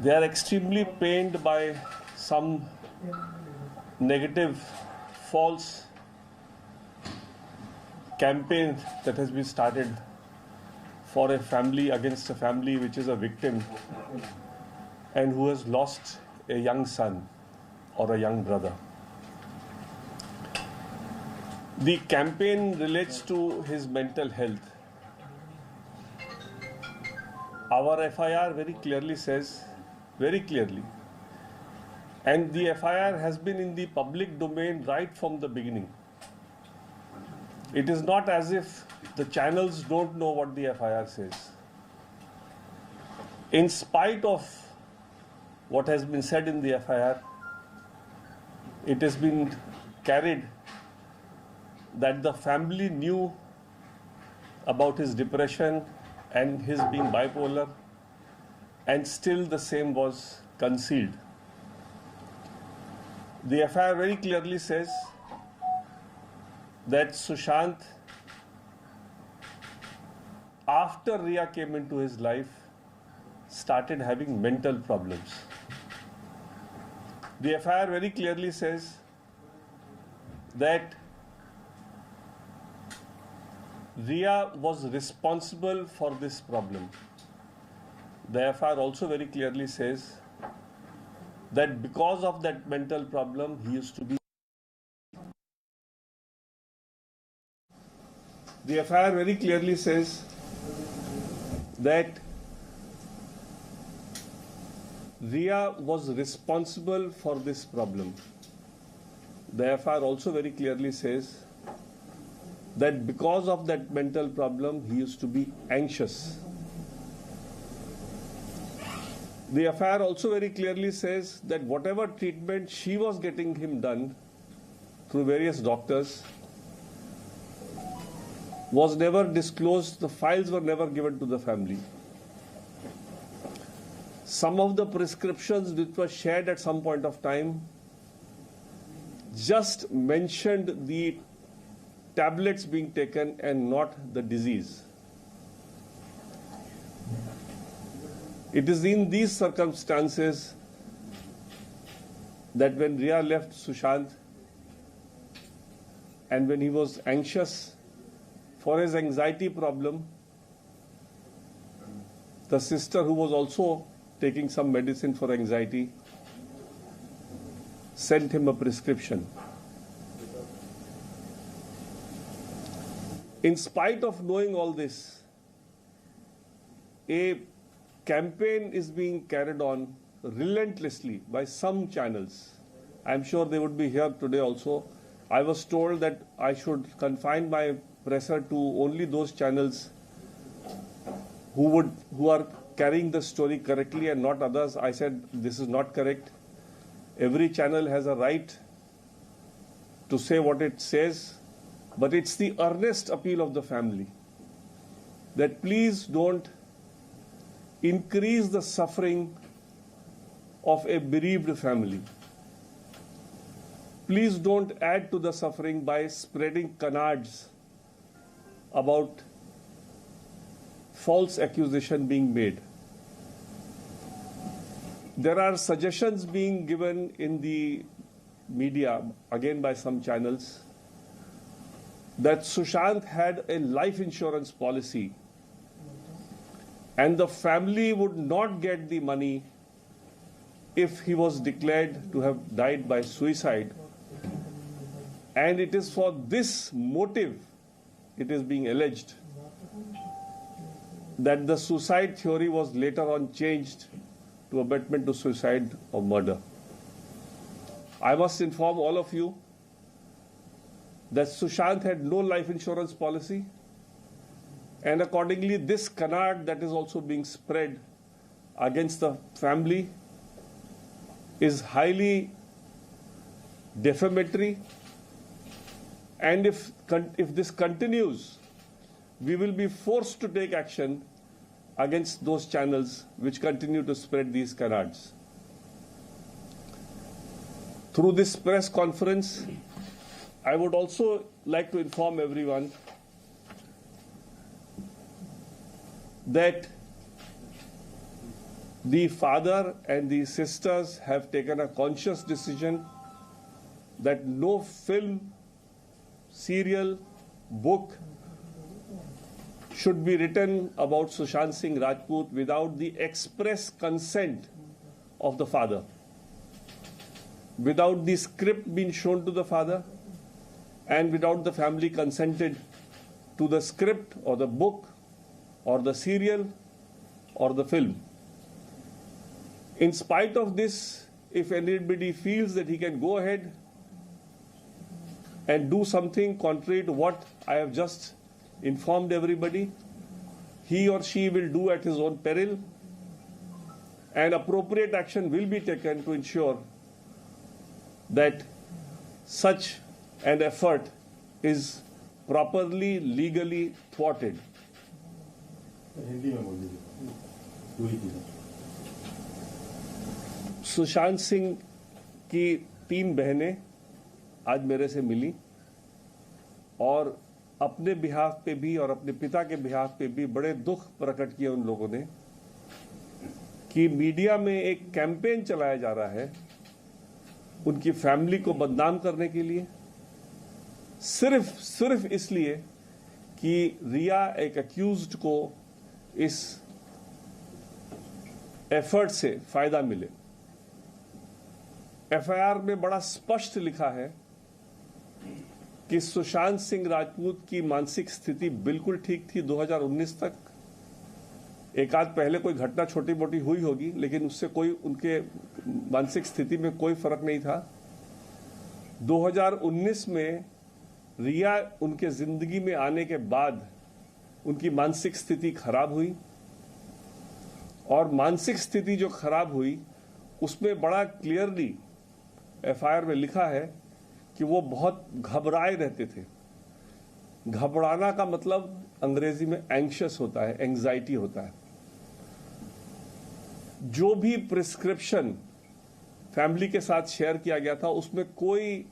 They are extremely pained by some negative, false campaign that has been started for a family against a family which is a victim and who has lost a young son or a young brother. The campaign relates to his mental health. Our FIR very clearly says, very clearly, and the FIR has been in the public domain right from the beginning. It is not as if the channels don't know what the FIR says. In spite of what has been said in the FIR, it has been carried that the family knew about his depression and his being bipolar, and still the same was concealed. The FIR very clearly says that Sushant, after Riya came into his life, started having mental problems. The FIR very clearly says that Riya was responsible for this problem. The FIR also very clearly says that because of that mental problem, he used to be. The FIR very clearly says that Riya was responsible for this problem. The FIR also very clearly says that because of that mental problem, he used to be anxious. The FIR also very clearly says that whatever treatment she was getting him done through various doctors was never disclosed, the files were never given to the family. Some of the prescriptions which were shared at some point of time just mentioned the tablets being taken and not the disease. It is in these circumstances that when Riya left Sushant and when he was anxious for his anxiety problem, the sister who was also taking some medicine for anxiety sent him a prescription. In spite of knowing all this, a campaign is being carried on relentlessly by some channels. I'm sure they would be here today also. I was told that I should confine my presser to only those channels who are carrying the story correctly and not others. I said this is not correct. Every channel has a right to say what it says, but it's the earnest appeal of the family that please don't increase the suffering of a bereaved family. Please don't add to the suffering by spreading canards about false accusation being made. There are suggestions being given in the media, again by some channels, that Sushant had a life insurance policy and the family would not get the money if he was declared to have died by suicide. And it is for this motive, it is being alleged, that the suicide theory was later on changed to abetment to suicide or murder. I must inform all of you that Sushant had no life insurance policy, and accordingly this canard that is also being spread against the family is highly defamatory, and if this continues, we will be forced to take action against those channels which continue to spread these canards. Through this press conference, I would also like to inform everyone that the father and the sisters have taken a conscious decision that no film, serial, book should be written about Sushant Singh Rajput without the express consent of the father, without the script being shown to the father, and without the family consented to the script or the book or the serial or the film. In spite of this, if anybody feels that he can go ahead and do something contrary to what I have just informed everybody, he or she will do at his own peril, and appropriate action will be taken to ensure that such an effort is properly legally thwarted. Sushant Singh की 3 बहनें आज मेरे से मिली और अपने behalf पे भी और अपने पिता के बिहाफ पे भी बड़े दुख प्रकट किए उन लोगों ने कि मीडिया में एक कैंपेन चलाया जा रहा है उनकी फैमिली को बदनाम करने के लिए, सिर्फ इसलिए कि रिया एक अक्यूज्ड को इस एफर्ट से फायदा मिले। एफआईआर में बड़ा स्पष्ट लिखा है कि सुशांत सिंह राजपूत की मानसिक स्थिति बिल्कुल ठीक थी 2019 तक। एक आध पहले कोई घटना छोटी मोटी हुई होगी, लेकिन उससे कोई उनके मानसिक स्थिति में कोई फर्क नहीं था। 2019 में रिया उनके जिंदगी में आने के बाद उनकी मानसिक स्थिति खराब हुई, और मानसिक स्थिति जो खराब हुई उसमें बड़ा क्लियरली एफआईआर में लिखा है कि वो बहुत घबराए रहते थे। घबराना का मतलब अंग्रेजी में एंग्शियस होता है, एंग्जाइटी होता है। जो भी प्रिस्क्रिप्शन फैमिली के साथ शेयर किया गया था उसमें कोई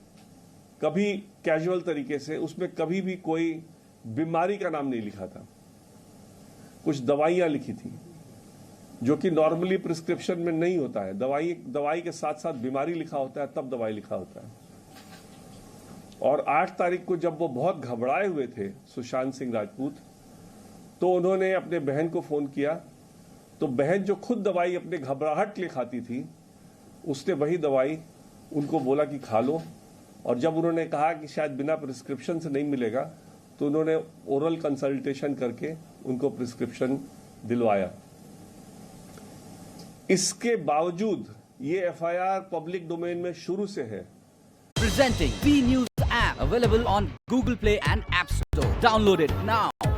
कभी कैजुअल तरीके से उसमें कभी भी कोई बीमारी का नाम नहीं लिखा था। कुछ दवाइयां लिखी थी जो कि नॉर्मली प्रिस्क्रिप्शन में नहीं होता है। दवाई के साथ साथ बीमारी लिखा होता है, तब दवाई लिखा होता है। और 8 तारीख को जब वो बहुत घबराए हुए थे सुशांत सिंह राजपूत, तो उन्होंने अपने बहन को फोन किया, तो बहन जो खुद दवाई अपने घबराहट के लिए खाती थी, उसने वही दवाई उनको बोला कि खा लो। और जब उन्होंने कहा कि शायद बिना प्रिस्क्रिप्शन से नहीं मिलेगा, तो उन्होंने ओरल कंसल्टेशन करके उनको प्रिस्क्रिप्शन दिलवाया। इसके बावजूद ये एफआईआर पब्लिक डोमेन में शुरू से है। Presenting B News app available on Google Play and App Store. Download it now.